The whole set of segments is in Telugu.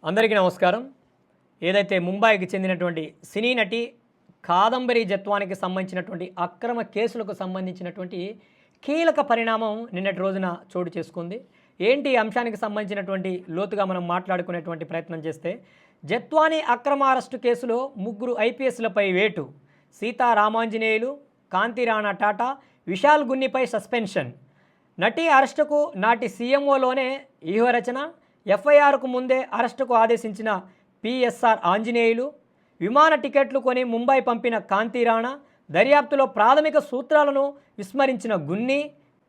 అందరికీ నమస్కారం. ఏదైతే ముంబైకి చెందినటువంటి సినీ నటి కాదంబరి జత్వానికి సంబంధించినటువంటి అక్రమ కేసులకు సంబంధించినటువంటి కీలక పరిణామం నిన్నటి రోజున చోటు చేసుకుంది. ఏంటి ఈ అంశానికి సంబంధించినటువంటి లోతుగా మనం మాట్లాడుకునేటువంటి ప్రయత్నం చేస్తే, జత్వాని అక్రమ అరెస్టు కేసులో ముగ్గురు ఐపీఎస్లపై వేటు, సీతారామాంజనేయులు, కాంతి రాణా టాటా, విశాల్ గున్నిపై సస్పెన్షన్. నటి అరెస్టుకు నాటి సీఎంఓలోనే వ్యూహరచన, ఎఫ్ఐఆర్కు ముందే అరెస్టుకు ఆదేశించిన పిఎస్ఆర్ ఆంజనేయులు, విమాన టికెట్లు కొని ముంబై పంపిన కాంతి రాణా, దర్యాప్తులో ప్రాథమిక సూత్రాలను విస్మరించిన గున్ని,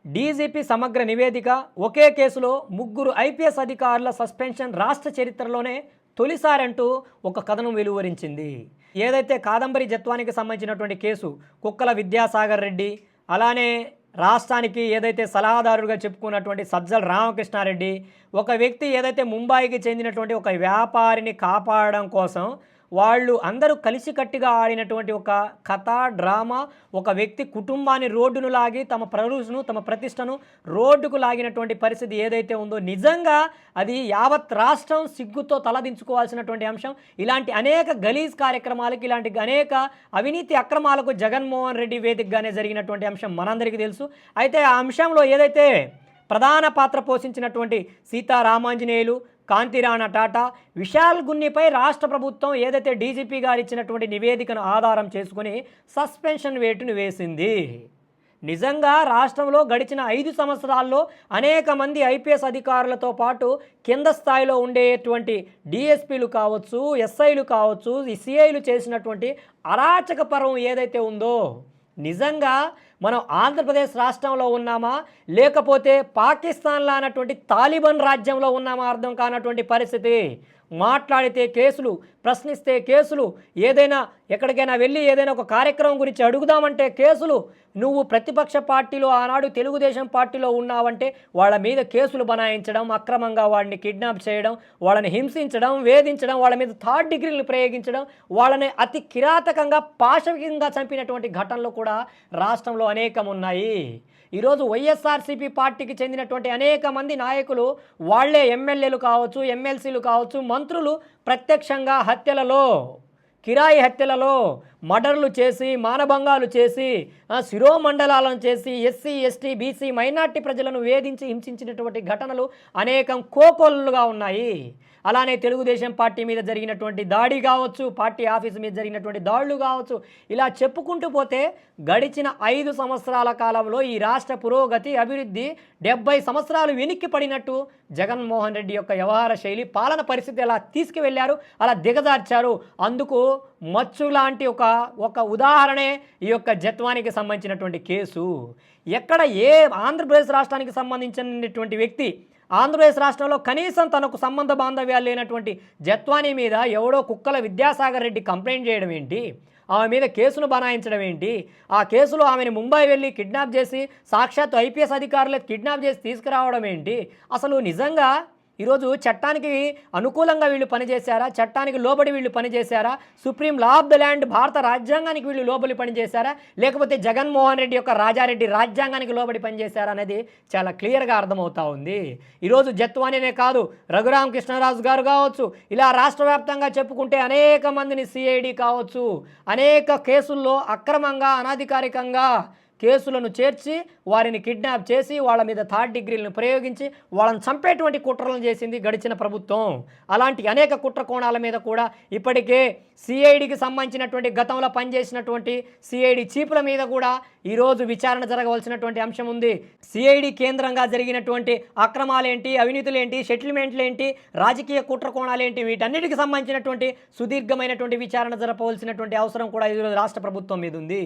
డీజీపీ సమగ్ర నివేదిక, ఒకే కేసులో ముగ్గురు ఐపీఎస్ అధికారుల సస్పెన్షన్ రాష్ట్ర చరిత్రలోనే తొలిసారంటూ ఒక కథనం వెలువరించింది. ఏదైతే కాదంబరి జత్వానికి సంబంధించినటువంటి కేసు, కుక్కల విద్యాసాగర్ రెడ్డి, అలానే రాష్ట్రానికి ఏదైతే సలహాదారుగా చెప్పుకున్నటువంటి సజ్జల రామకృష్ణారెడ్డి, ఒక వ్యక్తి ఏదైతే ముంబైకి చెందినటువంటి ఒక వ్యాపారిని కాపాడడం కోసం వాళ్ళు అందరూ కలిసికట్టుగా ఆడినటువంటి ఒక కథ డ్రామా, ఒక వ్యక్తి కుటుంబాన్ని రోడ్డును లాగి తమ ప్రరుసును తమ ప్రతిష్టను రోడ్డుకు లాగినటువంటి పరిస్థితి ఏదైతే ఉందో, నిజంగా అది యావత్ రాష్ట్రం సిగ్గుతో తలదించుకోవాల్సినటువంటి అంశం. ఇలాంటి అనేక గలీజ్ కార్యక్రమాలకు, ఇలాంటి అనేక అవినీతి అక్రమాలకు జగన్మోహన్ రెడ్డి వేదికగానే జరిగినటువంటి అంశం మనందరికీ తెలుసు. అయితే ఆ అంశంలో ఏదైతే ప్రధాన పాత్ర పోషించినటువంటి సీతారామాంజనేయులు, కాంతి రాణా టాటా, విశాల్ గున్నిపై రాష్ట్ర ప్రభుత్వం ఏదైతే డీజీపీ గారు ఇచ్చినటువంటి నివేదికను ఆధారం చేసుకుని సస్పెన్షన్ వేటును వేసింది. నిజంగా రాష్ట్రంలో గడిచిన 5 సంవత్సరాల్లో అనేక మంది ఐపీఎస్ అధికారులతో పాటు కింద స్థాయిలో ఉండేటువంటి డిఎస్పీలు కావచ్చు, ఎస్ఐలు కావచ్చు, సిఐలు చేసినటువంటి అరాచక పర్వం ఏదైతే ఉందో, నిజంగా మనం ఆంధ్రప్రదేశ్ రాష్ట్రంలో ఉన్నామా లేకపోతే పాకిస్తాన్లో అన్నటువంటి తాలిబాన్ రాజ్యంలో ఉన్నామా అర్థం కానటువంటి పరిస్థితి. మాట్లాడితే కేసులు, ప్రశ్నిస్తే కేసులు, ఏదైనా ఎక్కడికైనా వెళ్ళి ఏదైనా ఒక కార్యక్రమం గురించి అడుగుదామంటే కేసులు. నువ్వు ప్రతిపక్ష పార్టీలో ఆనాడు తెలుగుదేశం పార్టీలో ఉన్నావంటే వాళ్ళ మీద కేసులు బనాయించడం, అక్రమంగా వాడిని కిడ్నాప్ చేయడం, వాళ్ళని హింసించడం, వేధించడం, వాళ్ళ మీద 3rd డిగ్రీలు ప్రయోగించడం, వాళ్ళని అతి కిరాతకంగా పాశవికంగా చంపినటువంటి ఘటనలు కూడా రాష్ట్రంలో అనేకం ఉన్నాయి. ఈరోజు వైఎస్ఆర్సీపీ పార్టీకి చెందినటువంటి అనేక మంది నాయకులు, వాళ్లే ఎమ్మెల్యేలు కావచ్చు, ఎమ్మెల్సీలు కావచ్చు, మంత్రులు ప్రత్యక్షంగా హత్యలలో, కిరాయి హత్యలలో మర్డర్లు చేసి, మానభంగాలు చేసి, శిరోమండలాలను చేసి, ఎస్సీ ఎస్టీ బీసీ మైనార్టీ ప్రజలను వేధించి హింసించినటువంటి ఘటనలు అనేకం కోకొల్లుగా ఉన్నాయి. అలానే తెలుగుదేశం పార్టీ మీద జరిగినటువంటి దాడి కావచ్చు, పార్టీ ఆఫీసు మీద జరిగినటువంటి దాడులు కావచ్చు, ఇలా చెప్పుకుంటూ పోతే గడిచిన 5 సంవత్సరాల కాలంలో ఈ రాష్ట్ర పురోగతి, అభివృద్ధి 70 సంవత్సరాలు వెనక్కి పడినట్టు జగన్మోహన్ రెడ్డి యొక్క వ్యవహార శైలి, పాలన పరిస్థితి ఎలా తీసుకువెళ్ళారు, అలా దిగజార్చారు. అందుకు మచ్చు లాంటి ఒక ఉదాహరణే ఈ యొక్క జత్వానికి సంబంధించినటువంటి కేసు. ఎక్కడ ఏ ఆంధ్రప్రదేశ్ రాష్ట్రానికి సంబంధించినటువంటి వ్యక్తి, ఆంధ్రప్రదేశ్ రాష్ట్రంలో కనీసం తనకు సంబంధ బాంధవ్యాలు లేనటువంటి జత్వాని మీద ఎవడో కుక్కల విద్యాసాగర్ రెడ్డి కంప్లైంట్ చేయడం ఏంటి, ఆమె మీద కేసును బనాయించడం ఏంటి, ఆ కేసులో ఆమెను ముంబై వెళ్ళి కిడ్నాప్ చేసి సాక్షాత్ ఐపీఎస్ అధికారులు కిడ్నాప్ చేసి తీసుకురావడం ఏంటి? అసలు నిజంగా ఈరోజు చట్టానికి అనుకూలంగా వీళ్ళు పనిచేశారా, చట్టానికి లోబడి వీళ్ళు పనిచేశారా, supreme law of the land భారత రాజ్యాంగానికి వీళ్ళు లోబడి పనిచేశారా, లేకపోతే జగన్మోహన్ రెడ్డి యొక్క రాజారెడ్డి రాజ్యాంగానికి లోబడి పనిచేశారా అనేది చాలా క్లియర్గా అర్థమవుతా ఉంది. ఈరోజు జత్వానినే కాదు, రఘురామ కృష్ణరాజు గారు కావచ్చు, ఇలా రాష్ట్ర వ్యాప్తంగా చెప్పుకుంటే అనేక మందిని సిఐడి కావచ్చు, అనేక కేసుల్లో అక్రమంగా, అనధికారికంగా కేసులను చేర్చి వారిని కిడ్నాప్ చేసి వాళ్ళ మీద 3rd డిగ్రీలను ప్రయోగించి వాళ్ళని చంపేటువంటి కుట్రలను చేసింది గడిచిన ప్రభుత్వం. అలాంటి అనేక కుట్ర కోణాల మీద కూడా ఇప్పటికే సిఐడికి సంబంధించినటువంటి గతంలో పనిచేసినటువంటి సిఐడి చీఫ్ల మీద కూడా ఈరోజు విచారణ జరగవలసినటువంటి అంశం ఉంది. సిఐడి కేంద్రంగా జరిగినటువంటి అక్రమాలేంటి, అవినీతులేంటి, సెటిల్మెంట్లేంటి, రాజకీయ కుట్ర కోణాలేంటి, వీటన్నిటికి సంబంధించినటువంటి సుదీర్ఘమైనటువంటి విచారణ జరపవలసినటువంటి అవసరం కూడా ఈరోజు రాష్ట్ర ప్రభుత్వం మీద ఉంది.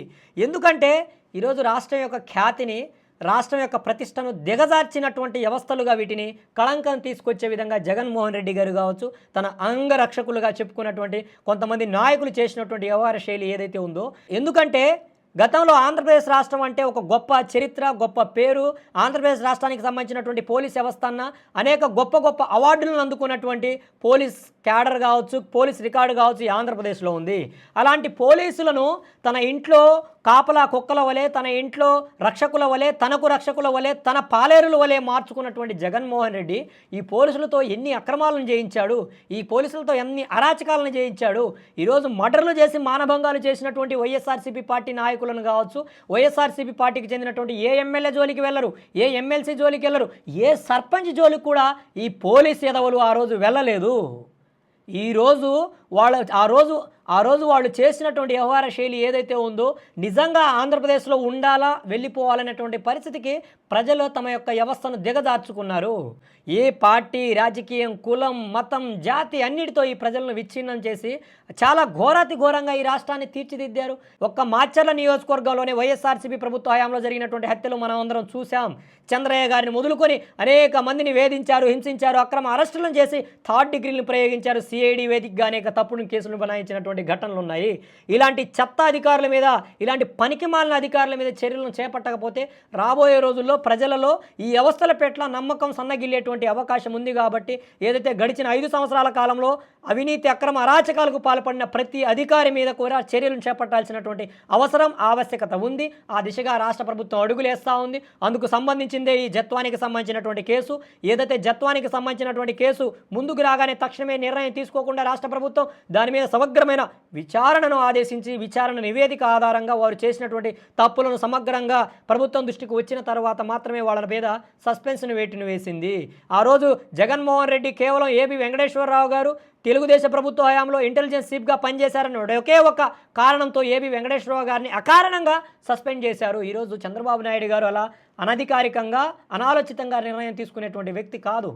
ఎందుకంటే ఈరోజు రాష్ట్రం యొక్క ఖ్యాతిని, రాష్ట్రం యొక్క ప్రతిష్టను దిగజార్చినటువంటి వ్యవస్థలుగా వీటిని కళంకం తీసుకొచ్చే విధంగా జగన్మోహన్ రెడ్డి గారు కావచ్చు, తన అంగరక్షకులుగా చెప్పుకున్నటువంటి కొంతమంది నాయకులు చేసినటువంటి వ్యవహార శైలి ఏదైతే ఉందో. ఎందుకంటే గతంలో ఆంధ్రప్రదేశ్ రాష్ట్రం అంటే ఒక గొప్ప చరిత్ర, గొప్ప పేరు, ఆంధ్రప్రదేశ్ రాష్ట్రానికి సంబంధించినటువంటి పోలీస్ వ్యవస్థ అనేక గొప్ప గొప్ప అవార్డులను అందుకున్నటువంటి పోలీస్ క్యాడర్ కావచ్చు, పోలీస్ రికార్డు కావచ్చు ఈ ఆంధ్రప్రదేశ్లో ఉంది. అలాంటి పోలీసులను తన ఇంట్లో కాపలా కుక్కల వలె, తన ఇంట్లో రక్షకుల వలె, తనకు రక్షకుల వలె, తన పాలేరుల వలె మార్చుకున్నటువంటి జగన్మోహన్ రెడ్డి ఈ పోలీసులతో ఎన్ని అక్రమాలను చేయించాడు, ఈ పోలీసులతో ఎన్ని అరాచకాలను చేయించాడు. ఈరోజు మర్డర్లు చేసి మానభంగాలు చేసినటువంటి వైఎస్ఆర్సీపీ పార్టీ నాయకులను కావచ్చు, వైఎస్ఆర్సీపీ పార్టీకి చెందినటువంటి ఏ ఎమ్మెల్యే జోలికి వెళ్ళరు, ఏ ఎమ్మెల్సీ జోలికి వెళ్ళరు, ఏ సర్పంచ్ జోలికి కూడా ఈ పోలీస్ ఎదవలు ఆ రోజు వెళ్ళలేదు. ఈరోజు ఆ రోజు వాళ్ళు చేసినటువంటి వ్యవహార శైలి ఏదైతే ఉందో నిజంగా ఆంధ్రప్రదేశ్లో ఉండాలా, వెళ్ళిపోవాలనేటువంటి పరిస్థితికి ప్రజలు తమ యొక్క వ్యవస్థను దిగజార్చుకున్నారు. ఏ పార్టీ, రాజకీయం, కులం, మతం, జాతి అన్నిటితో ఈ ప్రజలను విచ్ఛిన్నం చేసి చాలా ఘోరాతి ఘోరంగా ఈ రాష్ట్రాన్ని తీర్చిదిద్దారు. ఒక్క మాచర్ల నియోజకవర్గంలోనే వైఎస్ఆర్సీపీ ప్రభుత్వ హయాంలో జరిగినటువంటి హత్యలు మనం అందరం చూసాం. చంద్రయ్య గారిని మొదలుకొని అనేక మందిని వేధించారు, హింసించారు, అక్రమ అరెస్టులను చేసి థర్డ్ డిగ్రీలను ప్రయోగించారు. సిఐడి వేదికగా అనేక తప్పుడు కేసులు బనాయించినటువంటి ఘటనలు ఉన్నాయి. ఇలాంటి చెత్త అధికారుల మీద, ఇలాంటి పనికిమాలిన అధికారుల మీద చర్యలను చేపట్టకపోతే రాబోయే రోజుల్లో ప్రజలలో ఈ వ్యవస్థల పట్ల నమ్మకం సన్నగిల్లేటువంటి అవకాశం ఉంది. కాబట్టి ఏదైతే గడిచిన 5 సంవత్సరాల కాలంలో అవినీతి, అక్రమ అరాచకాలకు పాల్పడిన ప్రతి అధికారి మీద కూడా చర్యలను చేపట్టాల్సినటువంటి అవసరం, ఆవశ్యకత ఉంది. ఆ దిశగా రాష్ట్ర ప్రభుత్వం అడుగులేస్తూ ఉంది. అందుకు సంబంధించిందే ఈ జత్వానికి సంబంధించినటువంటి కేసు. ఏదైతే జత్వానికి సంబంధించినటువంటి కేసు ముందుకు రాగానే తక్షణమే నిర్ణయం తీసుకోకుండా రాష్ట్ర ప్రభుత్వం దాని మీద సమగ్రమైన విచారణను ఆదేశించి, విచారణ నివేదిక ఆధారంగా వారు చేసినటువంటి తప్పులను సమగ్రంగా ప్రభుత్వం దృష్టికి వచ్చిన తర్వాత మాత్రమే వాళ్ళ మీద సస్పెన్షన్ వేటును వేసింది. ఆ రోజు జగన్మోహన్ రెడ్డి కేవలం ఏబి వెంకటేశ్వరరావు గారు తెలుగుదేశం ప్రభుత్వ హయాంలో ఇంటెలిజెన్స్ చీఫ్గా పనిచేశారని ఒకే ఒక కారణంతో ఏబి వెంకటేశ్వరరావు గారిని అకారణంగా సస్పెండ్ చేశారు. ఈరోజు చంద్రబాబు నాయుడు గారు అలా అనధికారికంగా, అనాలోచితంగా నిర్ణయం తీసుకునేటువంటి వ్యక్తి కాదు.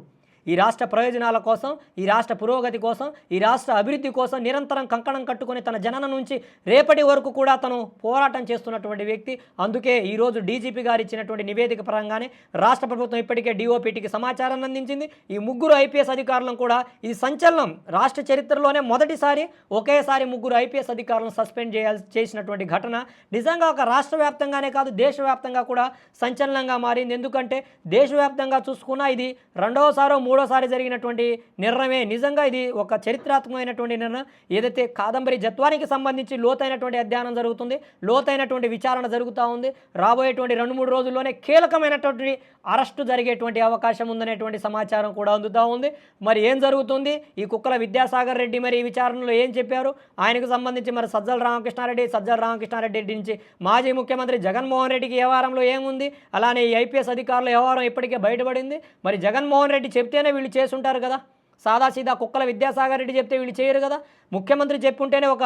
ఈ రాష్ట్ర ప్రయోజనాల కోసం, ఈ రాష్ట్ర పురోగతి కోసం, ఈ రాష్ట్ర అభివృద్ధి కోసం నిరంతరం కంకణం కట్టుకొని తన జనన నుంచి రేపటి వరకు కూడా తను పోరాటం చేస్తున్నటువంటి వ్యక్తి. అందుకే ఈరోజు డీజీపీ గారు ఇచ్చినటువంటి నివేదిక పరంగానే రాష్ట్ర ప్రభుత్వం ఇప్పటికే డిఓపిటికి సమాచారాన్ని అందించింది. ఈ 3 ఐపీఎస్ అధికారులను కూడా ఇది సంచలనం. రాష్ట్ర చరిత్రలోనే మొదటిసారి ఒకేసారి 3 ఐపీఎస్ అధికారులను సస్పెండ్ చేసినటువంటి ఘటన నిజంగా ఒక రాష్ట్ర వ్యాప్తంగానే కాదు, దేశవ్యాప్తంగా కూడా సంచలనంగా మారింది. ఎందుకంటే దేశవ్యాప్తంగా చూసుకున్నా ఇది రెండవసారో మూడోసారి జరిగినటువంటి నిర్ణయమే. నిజంగా ఇది ఒక చరిత్రాత్మకమైనటువంటి నిర్ణయం. ఏదైతే కాదంబరి జత్వానికి సంబంధించి లోతైనటువంటి అధ్యయనం జరుగుతుంది, లోతైనటువంటి విచారణ జరుగుతూ ఉంది. రాబోయేటువంటి 2-3 రోజుల్లోనే కీలకమైనటువంటి అరెస్టు జరిగేటువంటి అవకాశం ఉందనేటువంటి సమాచారం కూడా అందుతూ ఉంది. మరి ఏం జరుగుతుంది? ఈ కుక్కల విద్యాసాగర్ రెడ్డి మరి ఈ విచారణలో ఏం చెప్పారు? ఆయనకు సంబంధించి మరి సజ్జల రామకృష్ణారెడ్డి నుంచి మాజీ ముఖ్యమంత్రి జగన్మోహన్ రెడ్డికి వ్యవహారంలో ఏముంది? అలానే ఈ ఐపీఎస్ అధికారుల వ్యవహారం ఇప్పటికే బయటపడింది. మరి జగన్మోహన్ రెడ్డి చెప్తేనే వీళ్ళు చేసుంటారు కదా. సాదాసీదా కుక్కల విద్యాసాగర్ రెడ్డి చెప్తే వీళ్ళు చేయరు కదా. ముఖ్యమంత్రి చెప్పుంటేనే ఒక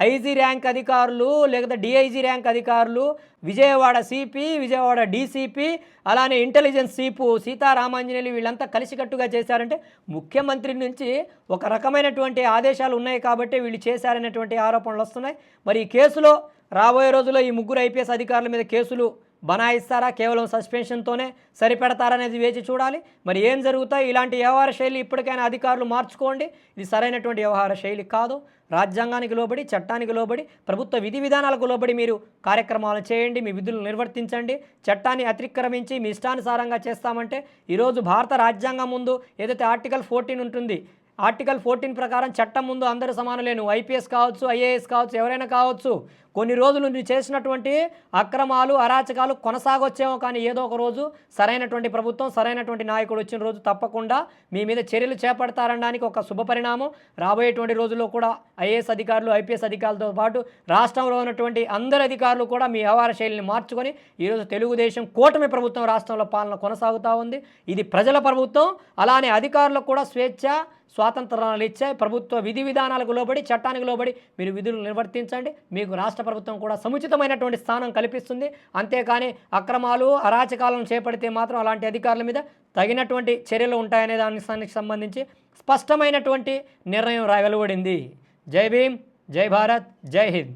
ఐజీ ర్యాంక్ అధికారులు, లేకపోతే డిఐజీ ర్యాంక్ అధికారులు, విజయవాడ సిపి, విజయవాడ డీసీపీ, అలానే ఇంటెలిజెన్స్ చీఫ్ సీతారామాంజనేయులు వీళ్ళంతా కలిసికట్టుగా చేశారంటే ముఖ్యమంత్రి నుంచి ఒక రకమైనటువంటి ఆదేశాలు ఉన్నాయి కాబట్టి వీళ్ళు చేశారనేటువంటి ఆరోపణలు వస్తున్నాయి. మరి ఈ కేసులో రాబోయే రోజుల్లో ఈ 3 ఐపీఎస్ అధికారుల మీద కేసులు బనాయిస్తారా, కేవలం సస్పెన్షన్తోనే సరిపెడతారనేది వేచి చూడాలి. మరి ఏం జరుగుతాయి? ఇలాంటి వ్యవహార శైలి ఇప్పటికైనా అధికారులు మార్చుకోండి. ఇది సరైనటువంటి వ్యవహార శైలి కాదు. రాజ్యాంగానికి లోబడి, చట్టానికి లోబడి, ప్రభుత్వ విధి విధానాలకు లోబడి మీరు కార్యక్రమాలు చేయండి, మీ విధులను నిర్వర్తించండి. చట్టాన్ని అతిక్రమించి మీ ఇష్టానుసారంగా చేస్తామంటే ఈరోజు భారత రాజ్యాంగం ముందు ఏదైతే ఆర్టికల్ 14 ఉంటుంది, ఆర్టికల్ 14 ప్రకారం చట్టం ముందు అందరూ సమానులే. నువ్వు ఐపీఎస్ కావచ్చు, ఐఏఎస్ కావచ్చు, ఎవరైనా కావచ్చు. కొన్ని రోజులు నువ్వు చేసినటువంటి అక్రమాలు, అరాచకాలు కొనసాగొచ్చేమో, కానీ ఏదో ఒక రోజు సరైనటువంటి ప్రభుత్వం, సరైనటువంటి నాయకుడు వచ్చిన రోజు తప్పకుండా మీ మీద చర్యలు చేపడతారనడానికి ఒక శుభపరిణామం. రాబోయేటువంటి రోజుల్లో కూడా ఐఏఎస్ అధికారులు, ఐపీఎస్ అధికారులతో పాటు రాష్ట్రంలో ఉన్నటువంటి అందరు అధికారులు కూడా మీ వ్యవహార శైలిని మార్చుకొని ఈరోజు తెలుగుదేశం కూటమి ప్రభుత్వం రాష్ట్రంలో పాలన కొనసాగుతూ ఉంది. ఇది ప్రజల ప్రభుత్వం. అలానే అధికారులకు కూడా స్వేచ్ఛ, స్వాతంత్రాలు ఇచ్చాయి. ప్రభుత్వ విధి విధానాలకు లోబడి, చట్టానికి లోబడి మీరు విధులు నిర్వర్తించండి. మీకు రాష్ట్ర ప్రభుత్వం కూడా సముచితమైనటువంటి స్థానం కల్పిస్తుంది. అంతేకాని అక్రమాలు, అరాచకాలను చేపడితే మాత్రం అలాంటి అధికారుల మీద తగినటువంటి చర్యలు ఉంటాయనే దానికి సంబంధించి స్పష్టమైనటువంటి నిర్ణయం వెలువడింది. జై భీమ్, జై భారత్, జై హింద్.